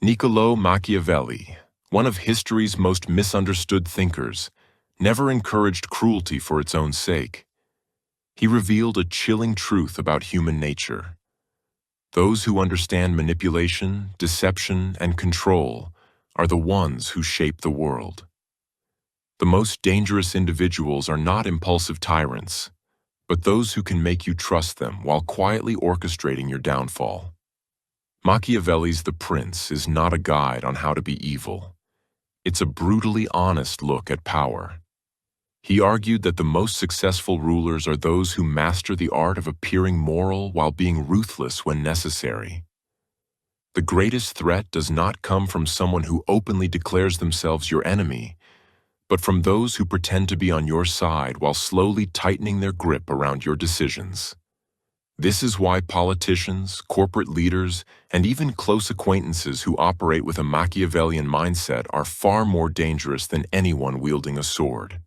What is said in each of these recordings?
Niccolò Machiavelli, one of history's most misunderstood thinkers, never encouraged cruelty for its own sake. He revealed a chilling truth about human nature. Those who understand manipulation, deception, and control are the ones who shape the world. The most dangerous individuals are not impulsive tyrants, but those who can make you trust them while quietly orchestrating your downfall. Machiavelli's The Prince is not a guide on how to be evil. It's a brutally honest look at power. He argued that the most successful rulers are those who master the art of appearing moral while being ruthless when necessary. The greatest threat does not come from someone who openly declares themselves your enemy, but from those who pretend to be on your side while slowly tightening their grip around your decisions. This is why politicians, corporate leaders, and even close acquaintances who operate with a Machiavellian mindset are far more dangerous than anyone wielding a sword.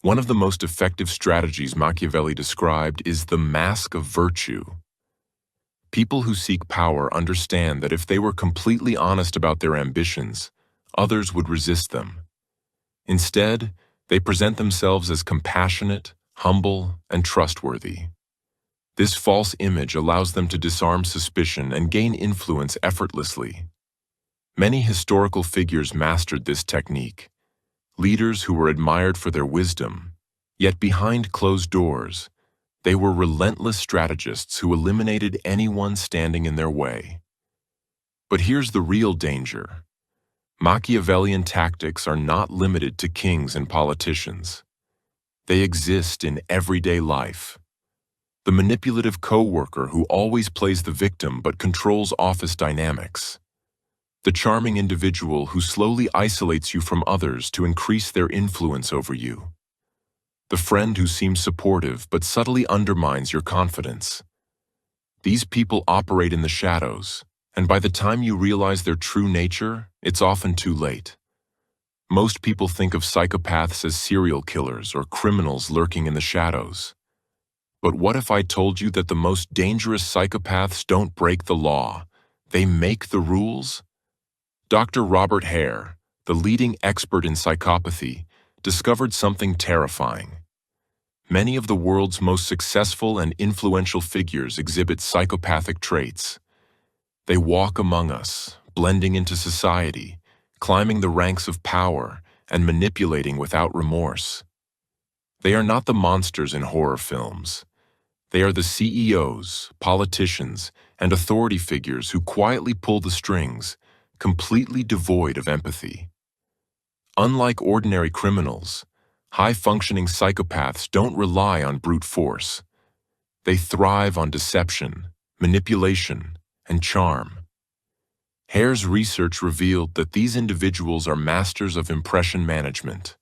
One of the most effective strategies Machiavelli described is the mask of virtue. People who seek power understand that if they were completely honest about their ambitions, others would resist them. Instead, they present themselves as compassionate, humble, and trustworthy. This false image allows them to disarm suspicion and gain influence effortlessly. Many historical figures mastered this technique. Leaders who were admired for their wisdom, yet behind closed doors, they were relentless strategists who eliminated anyone standing in their way. But here's the real danger. Machiavellian tactics are not limited to kings and politicians. They exist in everyday life. The manipulative coworker who always plays the victim but controls office dynamics. The charming individual who slowly isolates you from others to increase their influence over you. The friend who seems supportive but subtly undermines your confidence. These people operate in the shadows, and by the time you realize their true nature, it's often too late. Most people think of psychopaths as serial killers or criminals lurking in the shadows. But what if I told you that the most dangerous psychopaths don't break the law, they make the rules? Dr. Robert Hare, the leading expert in psychopathy, discovered something terrifying. Many of the world's most successful and influential figures exhibit psychopathic traits. They walk among us, blending into society, climbing the ranks of power, and manipulating without remorse. They are not the monsters in horror films. They are the CEOs, politicians, and authority figures who quietly pull the strings, completely devoid of empathy. Unlike ordinary criminals, high-functioning psychopaths don't rely on brute force. They thrive on deception, manipulation, and charm. Hare's research revealed that these individuals are masters of impression management.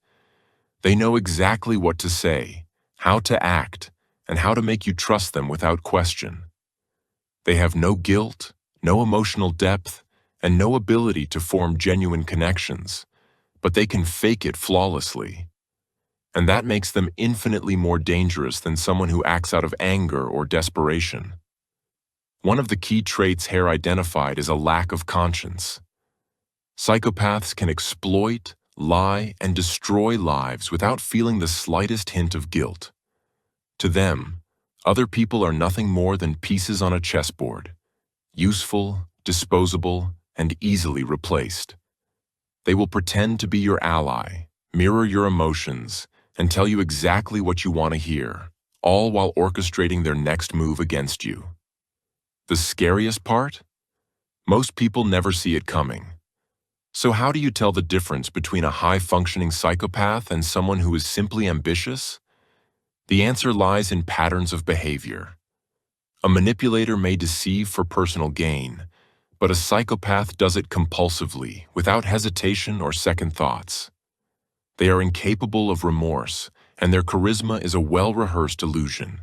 They know exactly what to say, how to act, and how to make you trust them without question. They have no guilt, no emotional depth, and no ability to form genuine connections, but they can fake it flawlessly. And that makes them infinitely more dangerous than someone who acts out of anger or desperation. One of the key traits Hare identified is a lack of conscience. Psychopaths can exploit, lie, and destroy lives without feeling the slightest hint of guilt. To them, other people are nothing more than pieces on a chessboard, useful, disposable, and easily replaced. They will pretend to be your ally, mirror your emotions, and tell you exactly what you want to hear, all while orchestrating their next move against you. The scariest part? Most people never see it coming. So how do you tell the difference between a high-functioning psychopath and someone who is simply ambitious? The answer lies in patterns of behavior. A manipulator may deceive for personal gain, but a psychopath does it compulsively, without hesitation or second thoughts. They are incapable of remorse, and their charisma is a well-rehearsed illusion.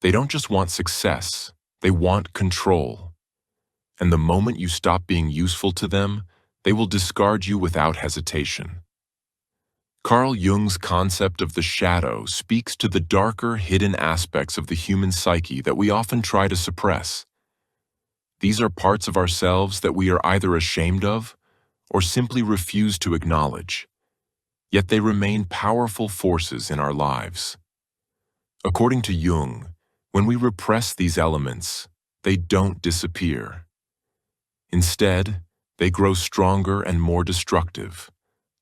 They don't just want success, they want control. And the moment you stop being useful to them, they will discard you without hesitation. Carl Jung's concept of the shadow speaks to the darker, hidden aspects of the human psyche that we often try to suppress. These are parts of ourselves that we are either ashamed of or simply refuse to acknowledge, yet they remain powerful forces in our lives. According to Jung, when we repress these elements, they don't disappear. Instead, they grow stronger and more destructive,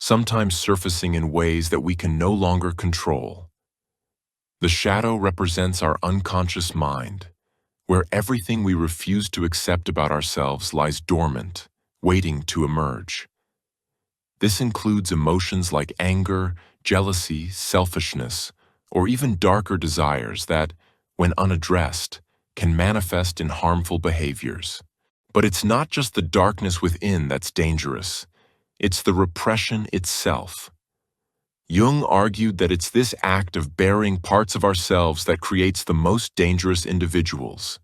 sometimes surfacing in ways that we can no longer control. The shadow represents our unconscious mind, where everything we refuse to accept about ourselves lies dormant, waiting to emerge. This includes emotions like anger, jealousy, selfishness, or even darker desires that, when unaddressed, can manifest in harmful behaviors. But it's not just the darkness within that's dangerous, it's the repression itself. Jung argued that it's this act of burying parts of ourselves that creates the most dangerous individuals.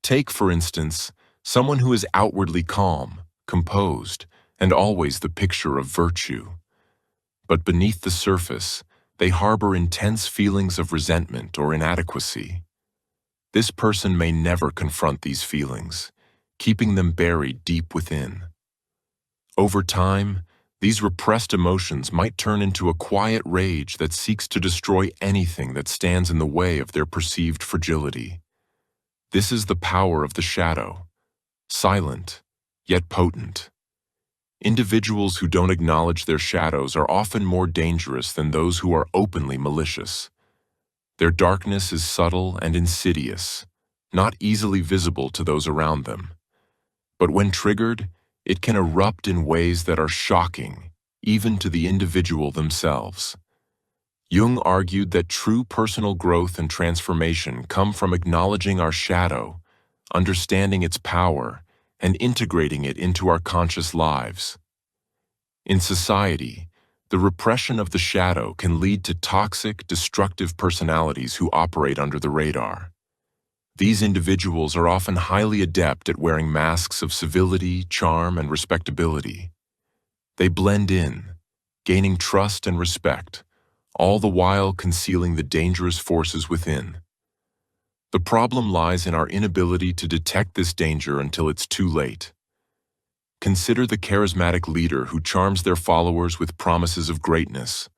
Take, for instance, someone who is outwardly calm, composed, and always the picture of virtue. But beneath the surface, they harbor intense feelings of resentment or inadequacy. This person may never confront these feelings, keeping them buried deep within. Over time, these repressed emotions might turn into a quiet rage that seeks to destroy anything that stands in the way of their perceived fragility. This is the power of the shadow, silent, yet potent. Individuals who don't acknowledge their shadows are often more dangerous than those who are openly malicious. Their darkness is subtle and insidious, not easily visible to those around them. But when triggered, it can erupt in ways that are shocking, even to the individual themselves. Jung argued that true personal growth and transformation come from acknowledging our shadow, understanding its power, and integrating it into our conscious lives. In society, the repression of the shadow can lead to toxic, destructive personalities who operate under the radar. These individuals are often highly adept at wearing masks of civility, charm, and respectability. They blend in, gaining trust and respect, all the while concealing the dangerous forces within. The problem lies in our inability to detect this danger until it's too late. Consider the charismatic leader who charms their followers with promises of greatness,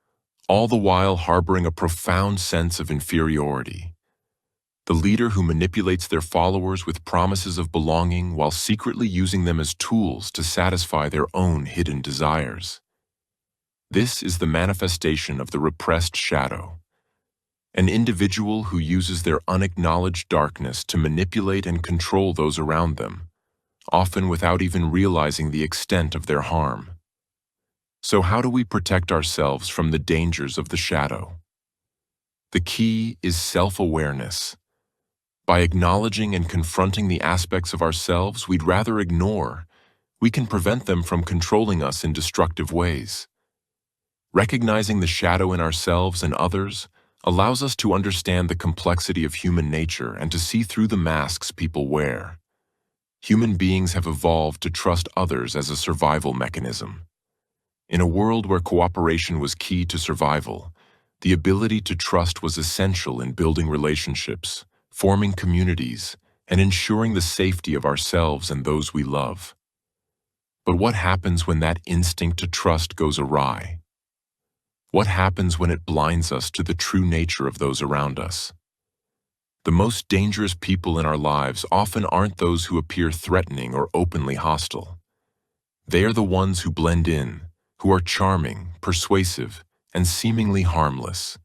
all the while harboring a profound sense of inferiority. The leader who manipulates their followers with promises of belonging while secretly using them as tools to satisfy their own hidden desires. This is the manifestation of the repressed shadow. An individual who uses their unacknowledged darkness to manipulate and control those around them, often without even realizing the extent of their harm. So how do we protect ourselves from the dangers of the shadow? The key is self-awareness. By acknowledging and confronting the aspects of ourselves we'd rather ignore, we can prevent them from controlling us in destructive ways. Recognizing the shadow in ourselves and others allows us to understand the complexity of human nature and to see through the masks people wear. Human beings have evolved to trust others as a survival mechanism. In a world where cooperation was key to survival, the ability to trust was essential in building relationships, forming communities, and ensuring the safety of ourselves and those we love. But what happens when that instinct to trust goes awry? What happens when it blinds us to the true nature of those around us? The most dangerous people in our lives often aren't those who appear threatening or openly hostile. They are the ones who blend in, who are charming, persuasive, and seemingly harmless.